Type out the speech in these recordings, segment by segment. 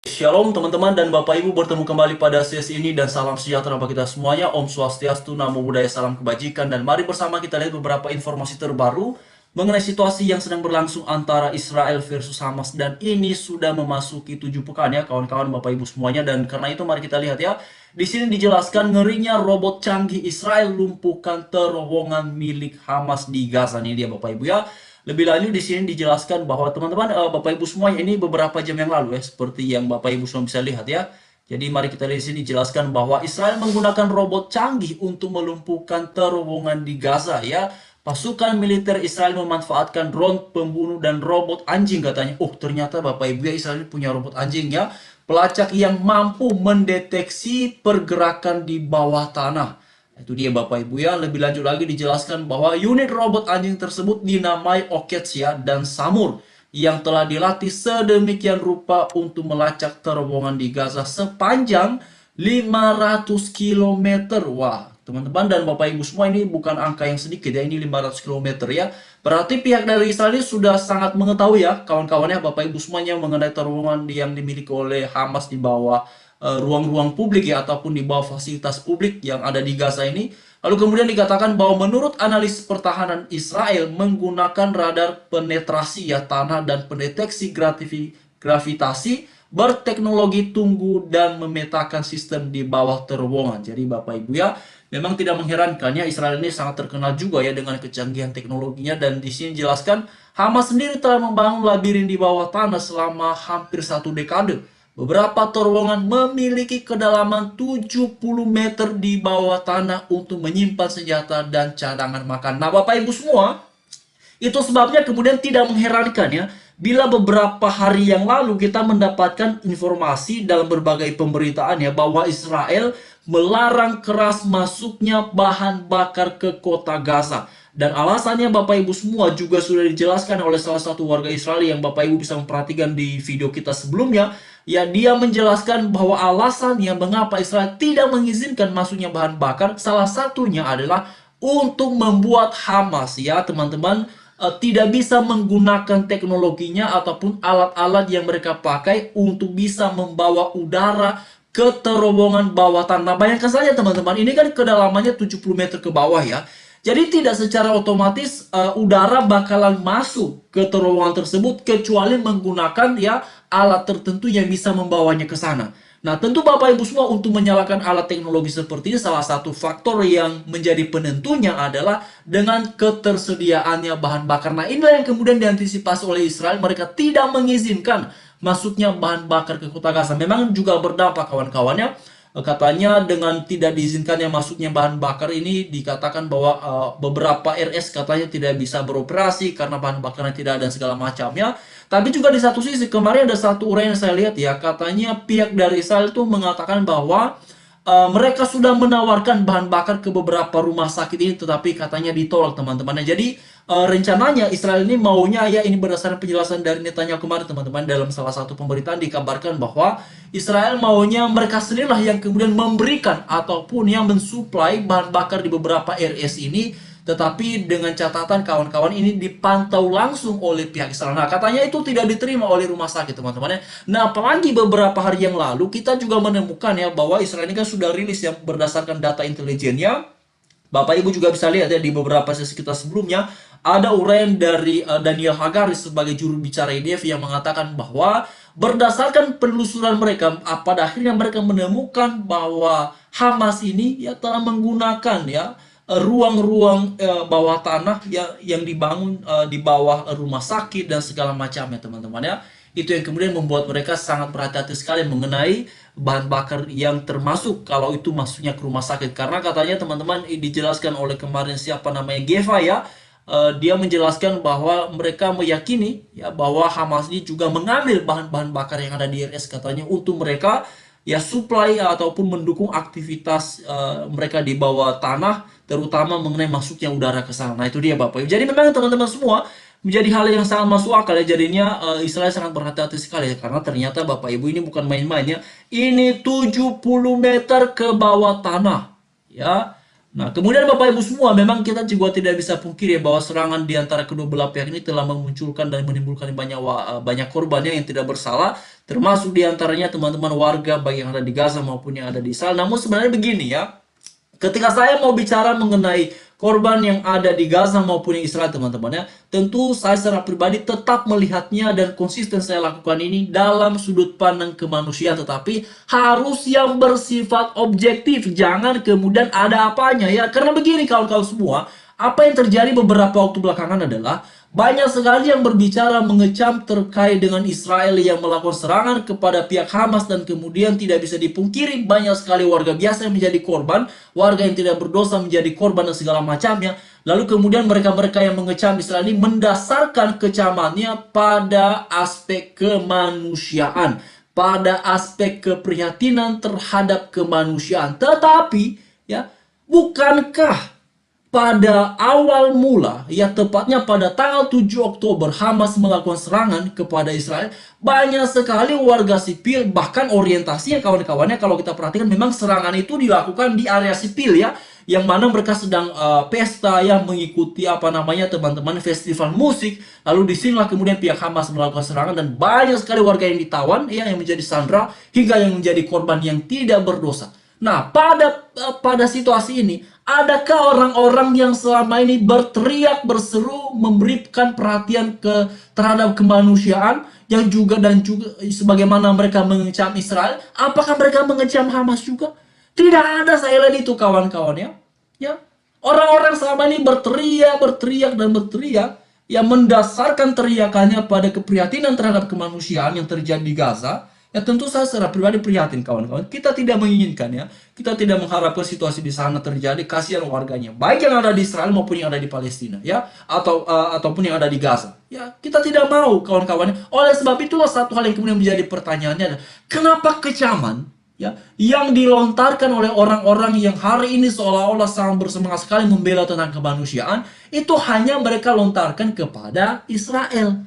Shalom teman-teman dan Bapak Ibu, bertemu kembali pada sesi ini dan salam sejahtera bagi kita semuanya. Om Swastiastu, Namo Buddhaya, salam kebajikan. Dan mari bersama kita lihat beberapa informasi terbaru mengenai situasi yang sedang berlangsung antara Israel versus Hamas. Dan ini sudah memasuki 7 pekan ya kawan-kawan Bapak Ibu semuanya. Dan karena itu mari kita lihat ya. Di sini dijelaskan ngerinya robot canggih Israel lumpuhkan terowongan milik Hamas di Gaza. Ini dia Bapak Ibu ya. Lebih lanjut di sini dijelaskan bahwa teman-teman, Bapak Ibu semuanya, ini beberapa jam yang lalu ya, seperti yang Bapak Ibu semua bisa lihat ya. Jadi mari kita lihat di sini dijelaskan bahwa Israel menggunakan robot canggih untuk melumpuhkan terowongan di Gaza ya. Pasukan militer Israel memanfaatkan drone pembunuh dan robot anjing katanya. Oh, ternyata Bapak Ibu ya, Israel punya robot anjing ya. Pelacak yang mampu mendeteksi pergerakan di bawah tanah. Itu dia Bapak Ibu ya. Lebih lanjut lagi dijelaskan bahwa unit robot anjing tersebut dinamai Oketsia dan Samur yang telah dilatih sedemikian rupa untuk melacak terowongan di Gaza sepanjang 500 km. Wah, teman-teman dan Bapak Ibu semua, ini bukan angka yang sedikit ya, ini 500 km ya. Berarti pihak dari Israel sudah sangat mengetahui ya kawan-kawannya Bapak Ibu semuanya mengenai terowongan yang dimiliki oleh Hamas di bawah ruang-ruang publik ya, ataupun di bawah fasilitas publik yang ada di Gaza ini. Lalu kemudian dikatakan bahwa menurut analis pertahanan Israel menggunakan radar penetrasi ya tanah dan pendeteksi gravitasi berteknologi tunggu dan memetakan sistem di bawah terowongan. Jadi Bapak Ibu ya, memang tidak mengherankan ya, Israel ini sangat terkenal juga ya dengan kecanggihan teknologinya. Dan di sini jelaskan Hamas sendiri telah membangun labirin di bawah tanah selama hampir 1 dekade. Beberapa terowongan memiliki kedalaman 70 meter di bawah tanah untuk menyimpan senjata dan cadangan makan. Nah, Bapak Ibu semua, itu sebabnya kemudian tidak mengherankan ya, bila beberapa hari yang lalu kita mendapatkan informasi dalam berbagai pemberitaan ya, bahwa Israel melarang keras masuknya bahan bakar ke kota Gaza. Dan alasannya Bapak Ibu semua juga sudah dijelaskan oleh salah satu warga Israel yang Bapak Ibu bisa memperhatikan di video kita sebelumnya. Ya, dia menjelaskan bahwa alasannya mengapa Israel tidak mengizinkan masuknya bahan bakar, salah satunya adalah untuk membuat Hamas ya teman-teman tidak bisa menggunakan teknologinya ataupun alat-alat yang mereka pakai untuk bisa membawa udara ke terowongan bawah tanah. Bayangkan saja teman-teman, ini kan kedalamannya 70 meter ke bawah ya. Jadi tidak secara otomatis udara bakalan masuk ke terowongan tersebut kecuali menggunakan ya alat tertentu yang bisa membawanya ke sana. Nah, tentu Bapak Ibu semua, untuk menyalakan alat teknologi seperti ini, salah satu faktor yang menjadi penentunya adalah dengan ketersediaannya bahan bakar. Nah, inilah yang kemudian diantisipasi oleh Israel. Mereka tidak mengizinkan masuknya bahan bakar ke kota Gaza. Memang juga berdampak kawan-kawannya. Katanya dengan tidak diizinkannya masuknya bahan bakar ini, dikatakan bahwa beberapa RS katanya tidak bisa beroperasi karena bahan bakarnya tidak ada dan segala macamnya. Tapi juga di satu sisi kemarin ada satu uraian yang saya lihat ya, katanya pihak dari Israel itu mengatakan bahwa mereka sudah menawarkan bahan bakar ke beberapa rumah sakit ini, tetapi katanya ditolak teman-teman. Jadi rencananya Israel ini maunya ya, ini berdasarkan penjelasan dari Netanyahu kemarin teman-teman, dalam salah satu pemberitaan dikabarkan bahwa Israel maunya mereka sendirilah yang kemudian memberikan ataupun yang mensuplai bahan bakar di beberapa RS ini, tetapi dengan catatan kawan-kawan ini dipantau langsung oleh pihak Israel. Nah, katanya itu tidak diterima oleh rumah sakit teman-teman ya. Nah, apalagi beberapa hari yang lalu kita juga menemukan ya bahwa Israel ini kan sudah rilis yang berdasarkan data intelijennya. Bapak Ibu juga bisa lihat ya di beberapa sesi kita sebelumnya, ada uraian dari Daniel Hagari sebagai juru bicara IDF yang mengatakan bahwa berdasarkan penelusuran mereka, pada akhirnya mereka menemukan bahwa Hamas ini ya telah menggunakan ya ruang-ruang bawah tanah ya, yang dibangun di bawah rumah sakit dan segala macamnya teman-teman ya. Itu yang kemudian membuat mereka sangat berhati-hati sekali mengenai bahan bakar yang termasuk kalau itu masuknya ke rumah sakit. Karena katanya teman-teman dijelaskan oleh kemarin siapa namanya Geva ya, dia menjelaskan bahwa mereka meyakini ya bahwa Hamas ini juga mengambil bahan-bahan bakar yang ada di RS katanya untuk mereka ya supply ataupun mendukung aktivitas mereka di bawah tanah, terutama mengenai masuknya udara ke sana. Nah, itu dia Bapak Ibu. Jadi memang teman-teman semua menjadi hal yang sangat masuk akal ya, jadinya Israel sangat berhati-hati sekali ya, karena ternyata Bapak Ibu ini bukan main-main ya. Ini 70 meter ke bawah tanah ya. Nah, kemudian Bapak Ibu semua, memang kita juga tidak bisa pungkiri bahwa serangan di antara kedua belah pihak ini telah memunculkan dan menimbulkan banyak korban yang tidak bersalah, termasuk di antaranya teman-teman warga baik yang ada di Gaza maupun yang ada di Israel. Namun sebenarnya begini ya, ketika saya mau bicara mengenai korban yang ada di Gaza maupun di Israel teman-teman ya, tentu saya secara pribadi tetap melihatnya dan konsisten saya lakukan ini dalam sudut pandang kemanusiaan, tetapi harus yang bersifat objektif, jangan kemudian ada apanya ya. Karena begini kawan-kawan semua, apa yang terjadi beberapa waktu belakangan adalah banyak sekali yang berbicara mengecam terkait dengan Israel yang melakukan serangan kepada pihak Hamas, dan kemudian tidak bisa dipungkiri banyak sekali warga biasa yang menjadi korban, warga yang tidak berdosa menjadi korban dan segala macamnya. Lalu kemudian mereka-mereka yang mengecam Israel ini mendasarkan kecamannya pada aspek kemanusiaan, pada aspek keprihatinan terhadap kemanusiaan. Tetapi ya, bukankah pada awal mula, ya tepatnya pada tanggal 7 Oktober Hamas melakukan serangan kepada Israel, banyak sekali warga sipil, bahkan orientasinya kawan-kawannya kalau kita perhatikan memang serangan itu dilakukan di area sipil ya, yang mana mereka sedang pesta ya, mengikuti apa namanya teman-teman festival musik. Lalu disinilah kemudian pihak Hamas melakukan serangan dan banyak sekali warga yang ditawan ya, yang menjadi sandera hingga yang menjadi korban yang tidak berdosa. Nah, pada situasi ini, adakah orang-orang yang selama ini berteriak, berseru, memberikan perhatian terhadap kemanusiaan yang juga dan juga sebagaimana mereka mengecam Israel, apakah mereka mengecam Hamas juga? Tidak ada saya lihat itu kawan-kawan ya. Ya, orang-orang selama ini berteriak, berteriak dan berteriak yang mendasarkan teriakannya pada keprihatinan terhadap kemanusiaan yang terjadi di Gaza. Ya tentu saya secara pribadi prihatin kawan-kawan. Kita tidak menginginkan ya. Kita tidak mengharapkan situasi di sana terjadi. Kasihan warganya. Baik yang ada di Israel maupun yang ada di Palestina ya, ataupun yang ada di Gaza. Ya, kita tidak mau kawan-kawan. Oleh sebab itulah satu hal yang kemudian menjadi pertanyaannya adalah kenapa kecaman ya yang dilontarkan oleh orang-orang yang hari ini seolah-olah sangat bersemangat sekali membela tentang kemanusiaan itu hanya mereka lontarkan kepada Israel.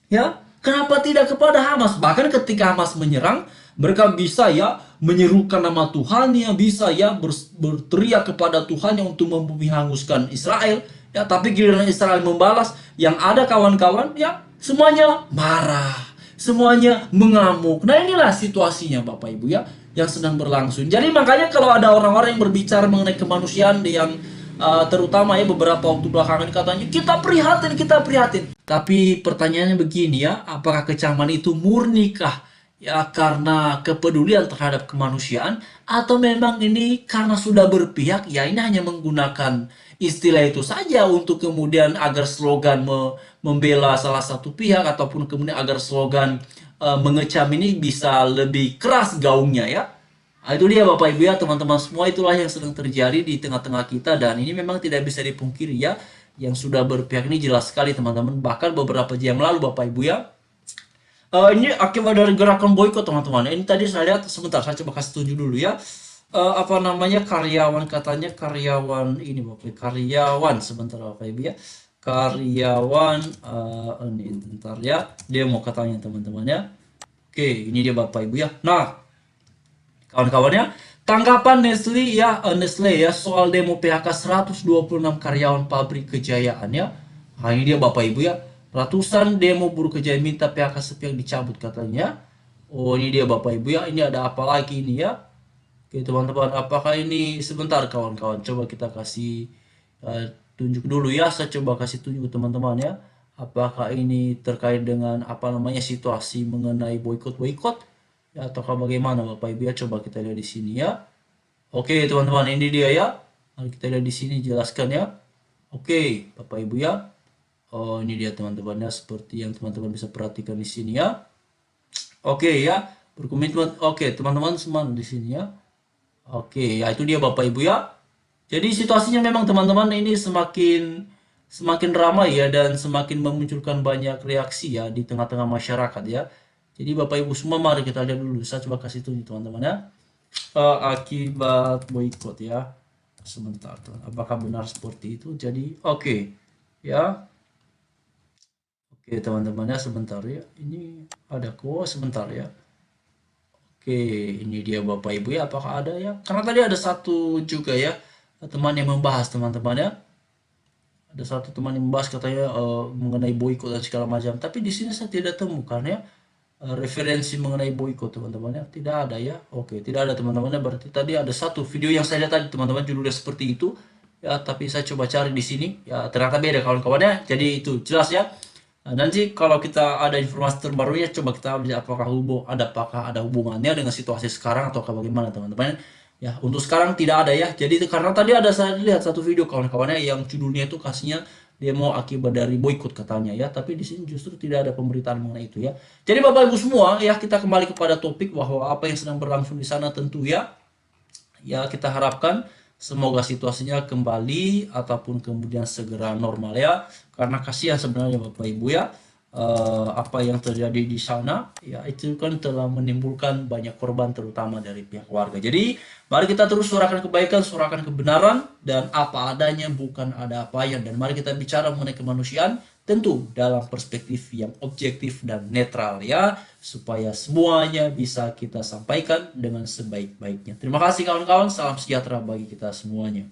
Ya, kenapa tidak kepada Hamas? Bahkan ketika Hamas menyerang, mereka bisa ya menyerukan nama Tuhannya, bisa ya berteriak kepada Tuhannya untuk membumi hanguskan Israel. Ya, tapi giliran Israel membalas, yang ada kawan-kawan ya semuanya marah, semuanya mengamuk. Nah, inilah situasinya Bapak Ibu ya yang sedang berlangsung. Jadi makanya kalau ada orang-orang yang berbicara mengenai kemanusiaan yang terutama ya beberapa waktu belakangan katanya kita prihatin, kita prihatin. Tapi pertanyaannya begini ya, apakah kecaman itu murnikah ya karena kepedulian terhadap kemanusiaan, atau memang ini karena sudah berpihak ya, ini hanya menggunakan istilah itu saja untuk kemudian agar slogan membela salah satu pihak, ataupun kemudian agar slogan mengecam ini bisa lebih keras gaungnya ya. Nah, itu dia Bapak Ibu ya teman-teman semua, itulah yang sedang terjadi di tengah-tengah kita, dan ini memang tidak bisa dipungkiri ya, yang sudah berpihak ini jelas sekali teman-teman. Bahkan beberapa jam lalu Bapak Ibu ya, ini akibat dari gerakan boykot teman-teman. Ini tadi saya lihat, sebentar saya coba kasih tunjuk dulu ya. Apa namanya, karyawan, katanya karyawan ini Bapak, karyawan sebentar Bapak Ibu ya. Karyawan ini bentar ya, dia mau katanya teman-teman ya. Oke, ini dia Bapak Ibu ya. Nah, kawan-kawannya, tanggapan Nestle ya, Nestle ya soal demo PHK 126 karyawan pabrik Kejayaan ya. Nah, ini dia Bapak Ibu ya. Ratusan demo buruh Kejayaan minta PHK sepihak dicabut katanya. Oh, ini dia Bapak Ibu ya. Ini ada apa lagi ini ya? Oke, teman-teman, apakah ini sebentar kawan-kawan, coba kita kasih tunjuk dulu ya. Saya coba kasih tunjuk ke teman-teman ya. Apakah ini terkait dengan apa namanya situasi mengenai boykot-boykot? Ya, ataukah bagaimana Bapak Ibu ya, coba kita lihat di sini ya. Oke teman-teman, ini dia ya. Mari kita lihat di sini, jelaskan ya. Oke Bapak Ibu ya. Oh, ini dia teman-teman ya, seperti yang teman-teman bisa perhatikan di sini ya. Oke ya, berkomitmen. Oke teman-teman semua di sini ya. Oke ya, itu dia Bapak Ibu ya. Jadi situasinya memang teman-teman ini semakin semakin ramai ya, dan semakin memunculkan banyak reaksi ya di tengah-tengah masyarakat ya. Jadi Bapak Ibu semua, mari kita lihat dulu. Saya coba kasih tunjuk teman-teman ya. Akibat boykot ya. Sebentar, apakah benar seperti itu? Jadi oke ya. Oke teman-teman ya, sebentar ya. Ini ada kok, sebentar ya. Oke, ini dia Bapak Ibu ya. Apakah ada ya? Karena tadi ada satu juga ya. teman yang membahas teman-teman ya. Ada satu teman yang membahas katanya mengenai boykot dan segala macam. Tapi di sini saya tidak temukan ya referensi mengenai boykot teman-teman ya. Tidak ada ya. Oke, tidak ada teman-teman ya. Berarti tadi ada satu video yang saya lihat tadi teman-teman judulnya seperti itu. Ya, tapi saya coba cari di sini. Ya, ternyata beda kawan-kawannya. Jadi itu jelas ya. Nah, nanti kalau kita ada informasi terbaru ya coba kita lihat apakah ada hubungannya dengan situasi sekarang atau bagaimana teman-teman. Ya, untuk sekarang tidak ada ya. Jadi itu karena tadi ada saya lihat satu video kawan-kawannya yang judulnya itu kasihnya demo akibat dari boykot katanya ya. Tapi di sini justru tidak ada pemberitaan mengenai itu ya. Jadi Bapak Ibu semua ya kita kembali kepada topik bahwa apa yang sedang berlangsung di sana tentu ya. Ya kita harapkan semoga situasinya kembali ataupun kemudian segera normal ya. Karena kasihan sebenarnya Bapak Ibu ya. Apa yang terjadi di sana ya itu kan telah menimbulkan banyak korban terutama dari pihak warga. Jadi mari kita terus suarakan kebaikan, suarakan kebenaran dan apa adanya bukan ada apa yang, dan mari kita bicara mengenai kemanusiaan tentu dalam perspektif yang objektif dan netral ya supaya semuanya bisa kita sampaikan dengan sebaik-baiknya. Terima kasih kawan-kawan, salam sejahtera bagi kita semuanya.